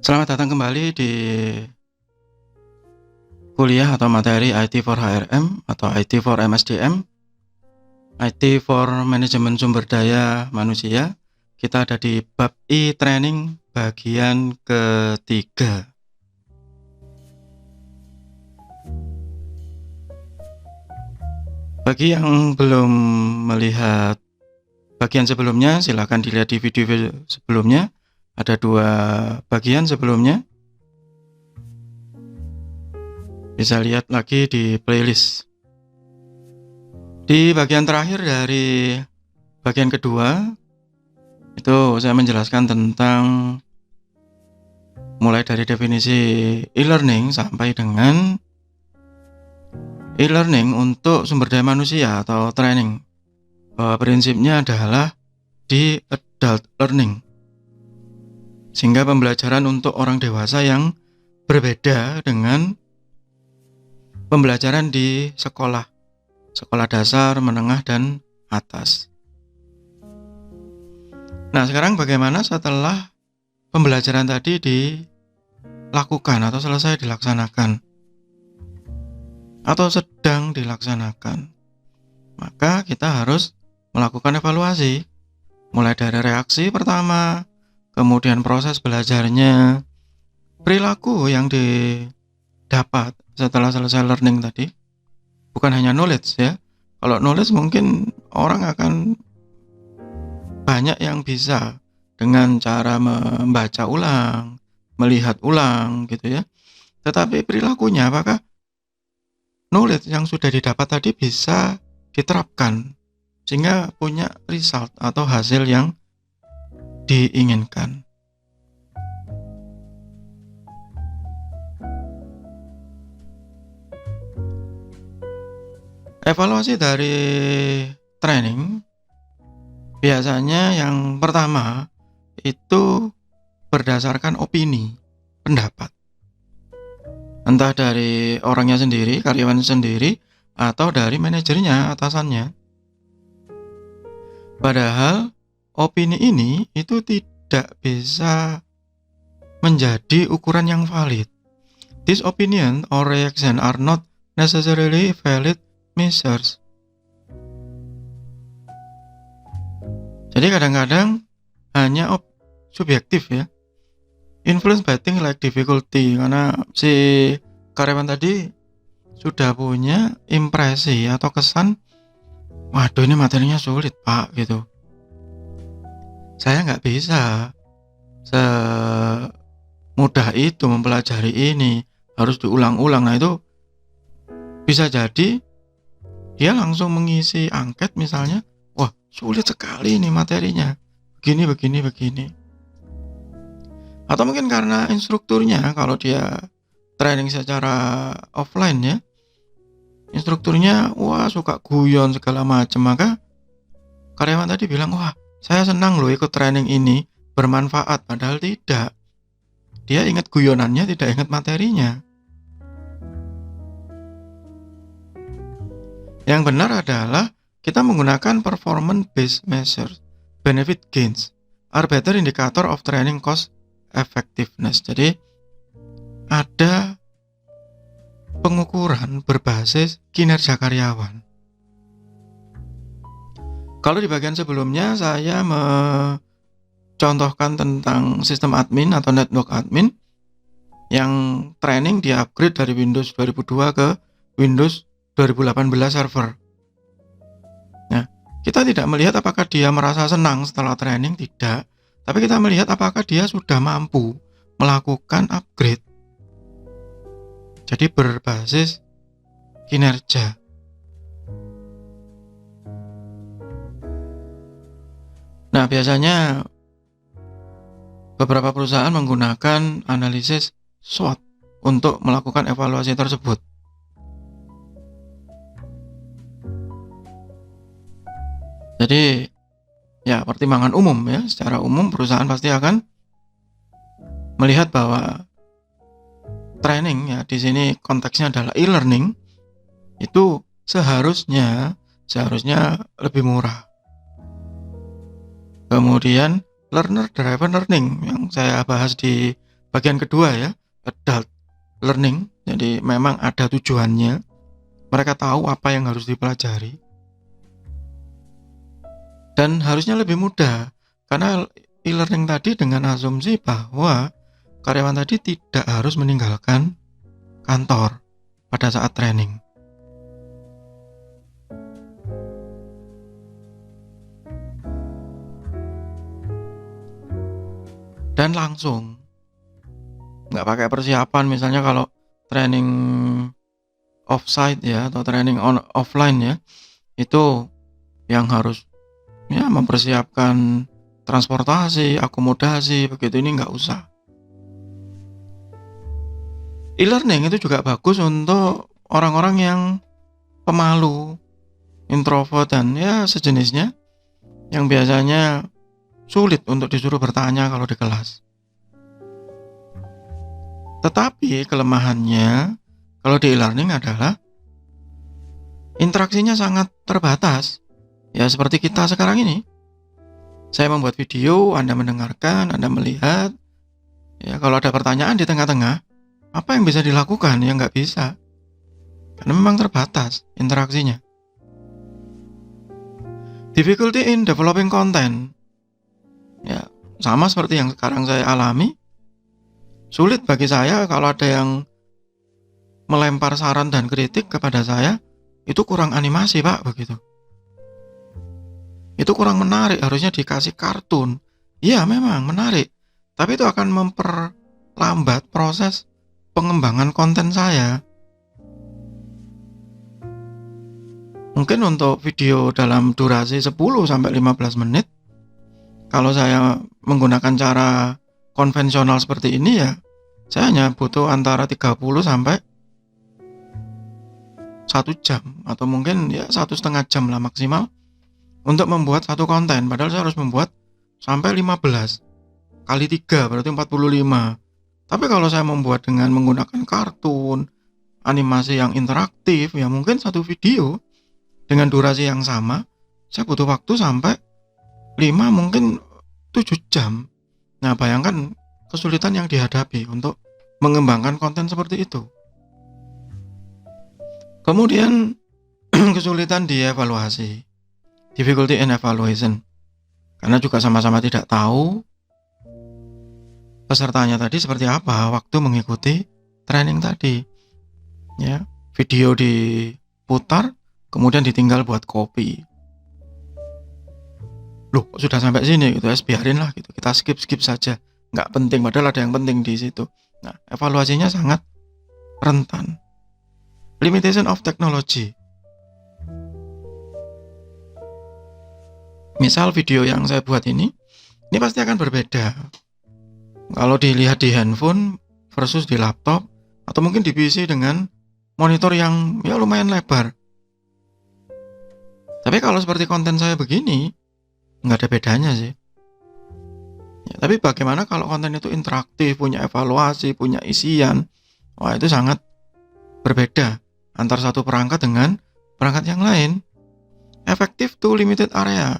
Selamat datang kembali di kuliah atau materi IT for HRM atau IT for MSDM, IT for Manajemen Sumber Daya Manusia. Kita ada di bab e-training bagian ketiga. Bagi yang belum melihat bagian sebelumnya, silakan dilihat di video sebelumnya. Ada 2 bagian sebelumnya. Bisa lihat lagi di playlist. Di bagian terakhir dari bagian kedua, itu saya menjelaskan tentang mulai dari definisi e-learning sampai dengan e-learning untuk sumber daya manusia atau training. Bahwa prinsipnya adalah di adult learning. Sehingga pembelajaran untuk orang dewasa yang berbeda dengan pembelajaran di sekolah dasar, menengah, dan atas. Nah, sekarang bagaimana setelah pembelajaran tadi dilakukan atau selesai dilaksanakan atau sedang dilaksanakan? Maka kita harus melakukan evaluasi, mulai dari reaksi pertama, kemudian proses belajarnya, perilaku yang didapat setelah selesai learning tadi. Bukan hanya knowledge ya. Kalau knowledge mungkin orang akan banyak yang bisa dengan cara membaca ulang, melihat ulang gitu ya. Tetapi perilakunya, apakah knowledge yang sudah didapat tadi bisa diterapkan sehingga punya result atau hasil yang diinginkan. Evaluasi dari training biasanya yang pertama itu berdasarkan opini, pendapat. Entah dari orangnya sendiri, karyawan sendiri, atau dari manajernya, atasannya. Padahal opini ini itu tidak bisa menjadi ukuran yang valid. This opinion or reaction are not necessarily valid measures. Jadi kadang-kadang hanya subjektif ya. Influence by things like difficulty, karena si karyawan tadi sudah punya impresi atau kesan, waduh ini materinya sulit pak gitu. Saya nggak bisa semudah itu mempelajari ini, harus diulang-ulang. Nah itu bisa jadi dia langsung mengisi angket misalnya, wah sulit sekali ini materinya, begini. Atau mungkin karena instrukturnya, kalau dia training secara offline ya, instrukturnya wah suka guyon segala macam, maka karyawan tadi bilang, wah saya senang loh ikut training ini, bermanfaat. Padahal tidak, dia ingat guyonannya, tidak ingat materinya. Yang benar adalah kita menggunakan performance based measures. Benefit gains are better indicator of training cost effectiveness. Jadi ada pengukuran berbasis kinerja karyawan. Kalau di bagian sebelumnya saya mencontohkan tentang sistem admin atau network admin yang training di-upgrade dari Windows 2002 ke Windows 2018 server. Nah, kita tidak melihat apakah dia merasa senang setelah training, tidak. Tapi kita melihat apakah dia sudah mampu melakukan upgrade. Jadi berbasis kinerja. Nah, biasanya beberapa perusahaan menggunakan analisis SWOT untuk melakukan evaluasi tersebut. Jadi ya pertimbangan umum ya, secara umum perusahaan pasti akan melihat bahwa training ya, di sini konteksnya adalah e-learning, itu seharusnya lebih murah. Kemudian learner driven learning yang saya bahas di bagian kedua ya, adult learning. Jadi memang ada tujuannya. Mereka tahu apa yang harus dipelajari. Dan harusnya lebih mudah. Karena e-learning tadi dengan asumsi bahwa karyawan tadi tidak harus meninggalkan kantor pada saat training. Dan langsung, nggak pakai persiapan. Misalnya kalau training offsite ya, atau training offline ya, itu yang harus ya mempersiapkan transportasi, akomodasi, begitu, ini nggak usah. E-learning itu juga bagus untuk orang-orang yang pemalu, introvert, dan ya sejenisnya, yang biasanya sulit untuk disuruh bertanya kalau di kelas. Tetapi kelemahannya kalau di e-learning adalah interaksinya sangat terbatas. Ya seperti kita sekarang ini. Saya membuat video, Anda mendengarkan, Anda melihat. Ya kalau ada pertanyaan di tengah-tengah, apa yang bisa dilakukan? Ya nggak bisa. Karena memang terbatas interaksinya. Difficulty in developing content. Ya, sama seperti yang sekarang saya alami. Sulit bagi saya kalau ada yang melempar saran dan kritik kepada saya, itu kurang animasi, Pak, begitu. Itu kurang menarik, harusnya dikasih kartun. Iya, memang menarik. Tapi itu akan memperlambat proses pengembangan konten saya. Mungkin untuk video dalam durasi 10-15 menit, kalau saya menggunakan cara konvensional seperti ini ya, saya hanya butuh antara 30 sampai 1 jam, atau mungkin ya 1,5 jam lah maksimal untuk membuat satu konten. Padahal saya harus membuat sampai 15 kali 3 berarti 45. Tapi kalau saya membuat dengan menggunakan kartun, animasi yang interaktif, ya mungkin satu video dengan durasi yang sama saya butuh waktu sampai 5 mungkin 7 jam. Nah, bayangkan kesulitan yang dihadapi untuk mengembangkan konten seperti itu. Kemudian kesulitan di evaluasi, difficulty in evaluation, karena juga sama-sama tidak tahu pesertanya tadi seperti apa waktu mengikuti training tadi. Ya, video diputar, kemudian ditinggal buat copy. Loh, sudah sampai sini gitu, biarin lah gitu, kita skip saja, nggak penting, padahal ada yang penting di situ. Nah, evaluasinya sangat rentan. Limitation of technology. Misal video yang saya buat ini pasti akan berbeda kalau dilihat di handphone versus di laptop, atau mungkin di PC dengan monitor yang ya lumayan lebar. Tapi kalau seperti konten saya begini, nggak ada bedanya sih. Ya, tapi bagaimana kalau konten itu interaktif, punya evaluasi, punya isian? Wah, itu sangat berbeda antar satu perangkat dengan perangkat yang lain. Effective to limited area.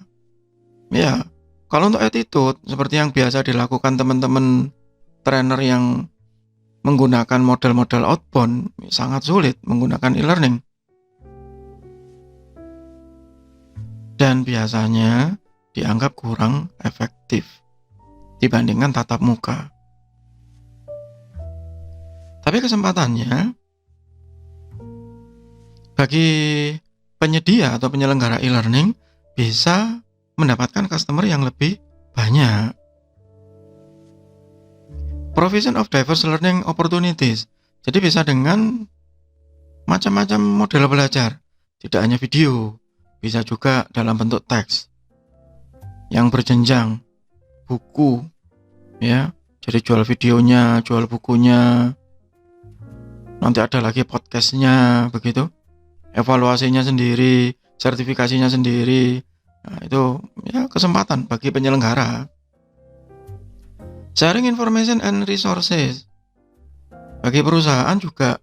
Ya, kalau untuk attitude, seperti yang biasa dilakukan teman-teman trainer yang menggunakan model-model outbound, sangat sulit menggunakan e-learning. Dan biasanya dianggap kurang efektif dibandingkan tatap muka. Tapi kesempatannya bagi penyedia atau penyelenggara e-learning bisa mendapatkan customer yang lebih banyak. Provision of diverse learning opportunities. Jadi bisa dengan macam-macam model belajar, tidak hanya video, bisa juga dalam bentuk teks yang berjenjang, buku, ya. Jadi jual videonya, jual bukunya, nanti ada lagi podcastnya, begitu. Evaluasinya sendiri, sertifikasinya sendiri. Nah, itu ya kesempatan bagi penyelenggara. Sharing information and resources. Bagi perusahaan juga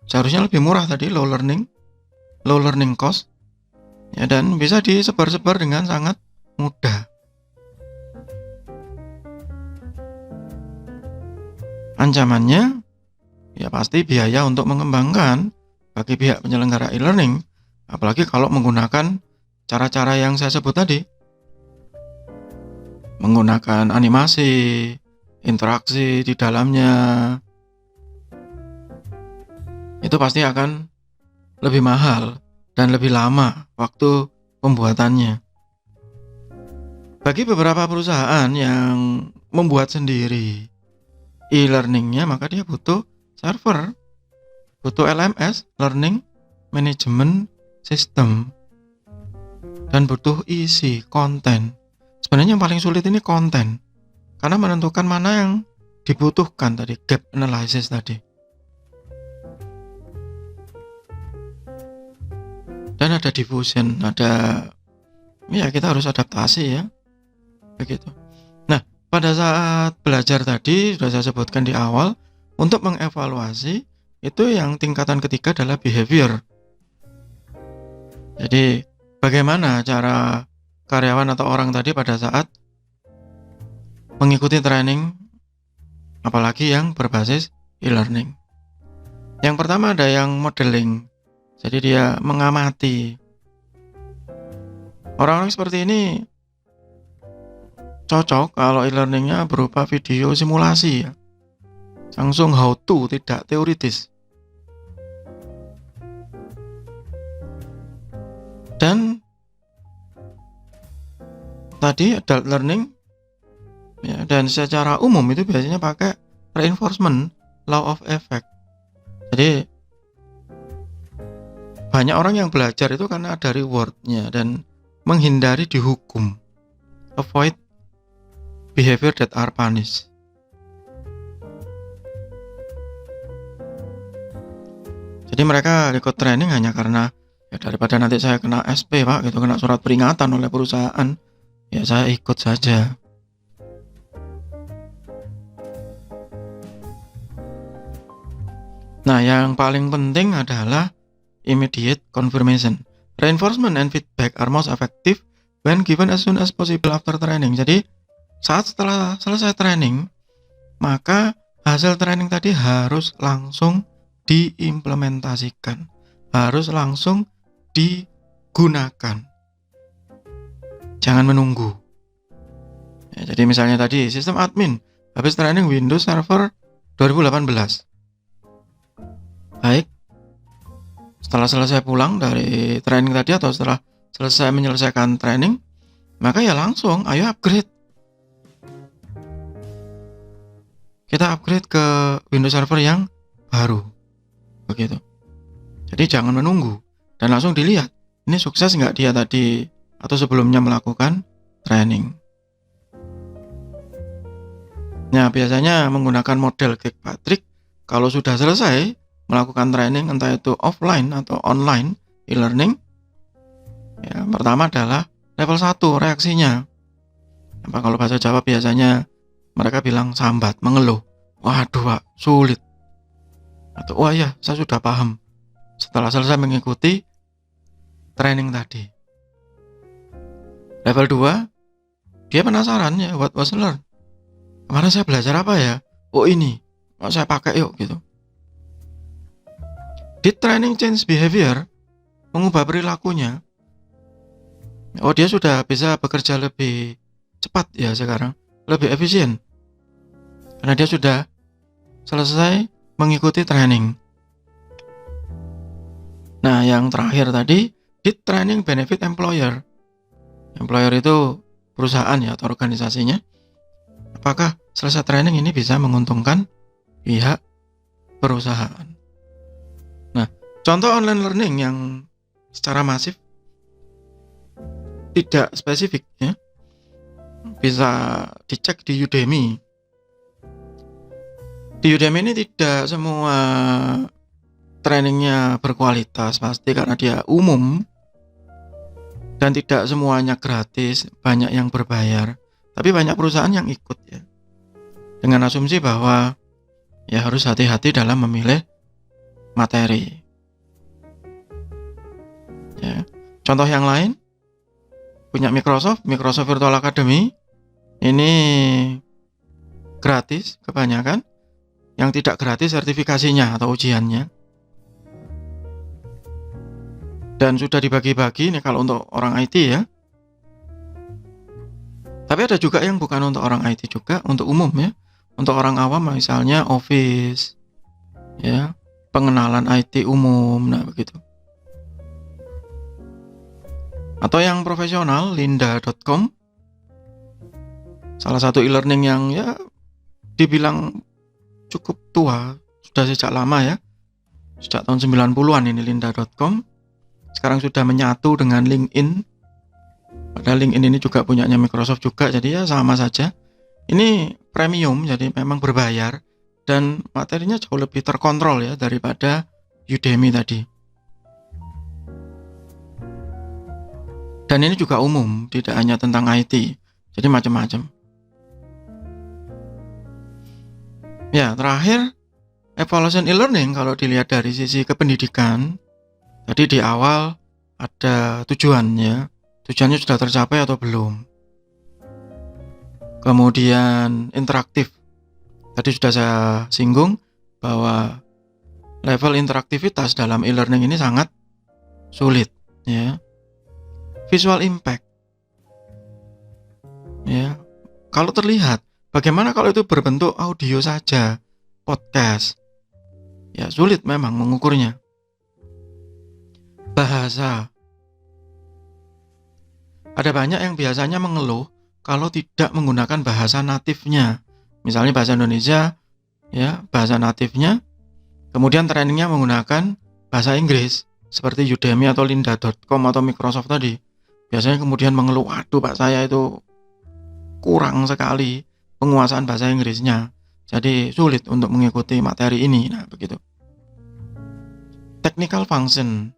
seharusnya lebih murah tadi, low learning cost. Ya, dan bisa disebar-sebar dengan sangat mudah. Ancamannya ya pasti biaya untuk mengembangkan bagi pihak penyelenggara e-learning, apalagi kalau menggunakan cara-cara yang saya sebut tadi. Menggunakan animasi, interaksi di dalamnya. Itu pasti akan lebih mahal dan lebih lama waktu pembuatannya. Bagi beberapa perusahaan yang membuat sendiri e-learningnya, maka dia butuh server, butuh LMS, Learning Management System, dan butuh isi, konten. Sebenarnya yang paling sulit ini konten, karena menentukan mana yang dibutuhkan tadi, gap analysis tadi. Dan ada diffusion, ya kita harus adaptasi ya, begitu. Nah, pada saat belajar tadi sudah saya sebutkan di awal, untuk mengevaluasi itu yang tingkatan ketiga adalah behavior. Jadi bagaimana cara karyawan atau orang tadi pada saat mengikuti training, apalagi yang berbasis e-learning. Yang pertama ada yang modeling, jadi dia mengamati. Orang-orang seperti ini cocok kalau e-learningnya berupa video simulasi ya, langsung how to, tidak teoritis. Dan tadi adult learning ya, dan secara umum itu biasanya pakai reinforcement law of effect. Jadi banyak orang yang belajar itu karena ada rewardnya dan menghindari dihukum, avoid behavior that are punished. Jadi mereka ikut training hanya karena ya daripada nanti saya kena SP Pak gitu, kena surat peringatan oleh perusahaan, ya saya ikut saja. Nah, yang paling penting adalah immediate confirmation. Reinforcement and feedback are most effective when given as soon as possible after training. Jadi, saat setelah selesai training, maka hasil training tadi harus langsung diimplementasikan, harus langsung digunakan. Jangan menunggu. Ya, jadi misalnya tadi sistem admin habis training Windows Server 2018. Baik, setelah selesai pulang dari training tadi atau setelah selesai menyelesaikan training, maka ya langsung ayo upgrade. Kita upgrade ke Windows Server yang baru. Begitu. Jadi jangan menunggu dan langsung dilihat ini sukses nggak dia tadi atau sebelumnya melakukan training. Nah, biasanya menggunakan model Kirkpatrick kalau sudah selesai melakukan training entah itu offline atau online e-learning. Ya, pertama adalah level 1 reaksinya. Apa kalau bahasa Jawa biasanya mereka bilang sambat, mengeluh. Waduh Pak, sulit. Atau wah ya, saya sudah paham setelah selesai mengikuti training tadi. Level 2, dia penasaran ya, what was learned. Kemarin saya belajar apa ya? Oh ini, mau saya pakai yuk gitu. Did training change behavior? Mengubah perilakunya. Oh dia sudah bisa bekerja lebih cepat ya sekarang, lebih efisien. Karena dia sudah selesai mengikuti training. Nah yang terakhir tadi, did training benefit employer? Employer itu perusahaan ya atau organisasinya. Apakah selesai training ini bisa menguntungkan pihak perusahaan? Nah, contoh online learning yang secara masif tidak spesifik ya, bisa dicek di Udemy. Di Udemy ini tidak semua trainingnya berkualitas pasti karena dia umum dan tidak semuanya gratis, banyak yang berbayar. Tapi banyak perusahaan yang ikut ya, dengan asumsi bahwa ya harus hati-hati dalam memilih materi. Ya. Contoh yang lain, punya Microsoft Virtual Academy, ini gratis kebanyakan, yang tidak gratis sertifikasinya atau ujiannya. Dan sudah dibagi-bagi nih kalau untuk orang IT ya. Tapi ada juga yang bukan untuk orang IT juga, untuk umum ya. Untuk orang awam misalnya Office, ya, pengenalan IT umum, nah begitu. Atau yang profesional, lynda.com, salah satu e-learning yang ya dibilang cukup tua, sudah sejak lama ya, sejak tahun 90-an ini lynda.com. Sekarang sudah menyatu dengan LinkedIn. Padahal LinkedIn ini juga punyanya Microsoft juga, jadi ya sama saja. Ini premium, jadi memang berbayar dan materinya jauh lebih terkontrol ya daripada Udemy tadi. Dan ini juga umum, tidak hanya tentang IT, jadi macam-macam. Ya, terakhir evaluation e-learning kalau dilihat dari sisi kependidikan, tadi di awal ada tujuannya sudah tercapai atau belum. Kemudian interaktif, tadi sudah saya singgung bahwa level interaktivitas dalam e-learning ini sangat sulit ya. Visual impact ya, kalau terlihat, bagaimana kalau itu berbentuk audio saja, podcast ya, sulit memang mengukurnya. Bahasa, ada banyak yang biasanya mengeluh kalau tidak menggunakan bahasa natifnya. Misalnya bahasa Indonesia ya, bahasa natifnya, kemudian trainingnya menggunakan bahasa Inggris seperti Udemy atau lynda.com atau Microsoft tadi. Biasanya kemudian mengeluh, waduh Pak, saya itu kurang sekali penguasaan bahasa Inggrisnya, jadi sulit untuk mengikuti materi ini. Nah begitu. Technical function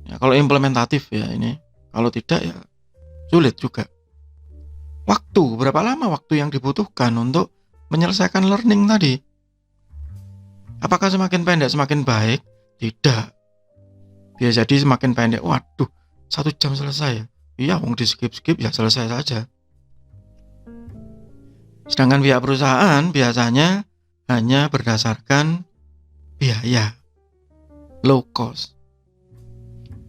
ya, kalau implementatif ya ini, kalau tidak ya sulit juga. Waktu, berapa lama waktu yang dibutuhkan untuk menyelesaikan learning tadi? Apakah semakin pendek semakin baik? Tidak. Bisa jadi semakin pendek, waduh 1 jam selesai. Iya, wong di skip ya selesai saja. Sedangkan pihak perusahaan biasanya hanya berdasarkan biaya, low cost.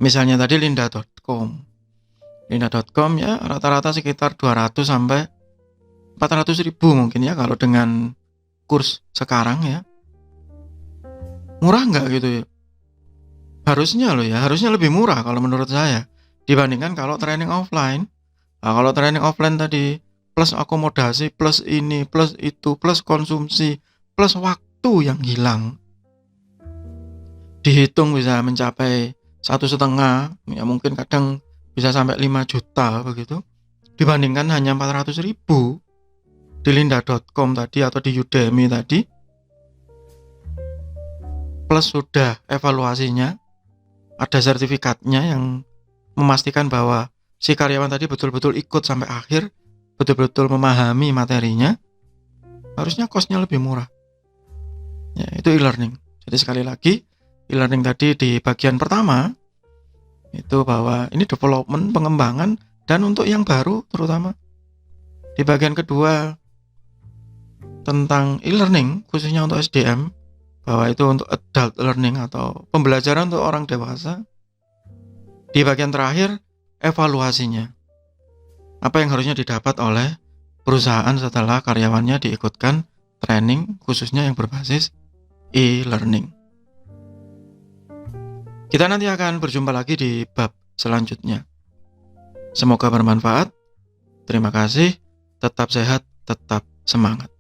Misalnya tadi lynda.com ya rata-rata sekitar 200 sampai 400 ribu mungkin ya kalau dengan kurs sekarang ya. Murah nggak gitu ya? Harusnya loh ya, harusnya lebih murah kalau menurut saya dibandingkan kalau training offline. Nah, kalau training offline tadi plus akomodasi, plus ini, plus itu, plus konsumsi, plus waktu yang hilang, dihitung bisa mencapai 1,5, ya mungkin kadang bisa sampai 5 juta begitu, dibandingkan hanya 400 ribu di lynda.com tadi atau di Udemy tadi, plus sudah evaluasinya, ada sertifikatnya yang memastikan bahwa si karyawan tadi betul-betul ikut sampai akhir, betul-betul memahami materinya, harusnya cost-nya lebih murah. Ya, itu e-learning. Jadi sekali lagi, e-learning tadi di bagian pertama itu bahwa ini development, pengembangan, dan untuk yang baru terutama. Di bagian kedua tentang e-learning khususnya untuk SDM, bahwa itu untuk adult learning atau pembelajaran untuk orang dewasa. Di bagian terakhir evaluasinya, apa yang harusnya didapat oleh perusahaan setelah karyawannya diikutkan training khususnya yang berbasis e-learning. Kita nanti akan berjumpa lagi di bab selanjutnya. Semoga bermanfaat. Terima kasih. Tetap sehat, tetap semangat.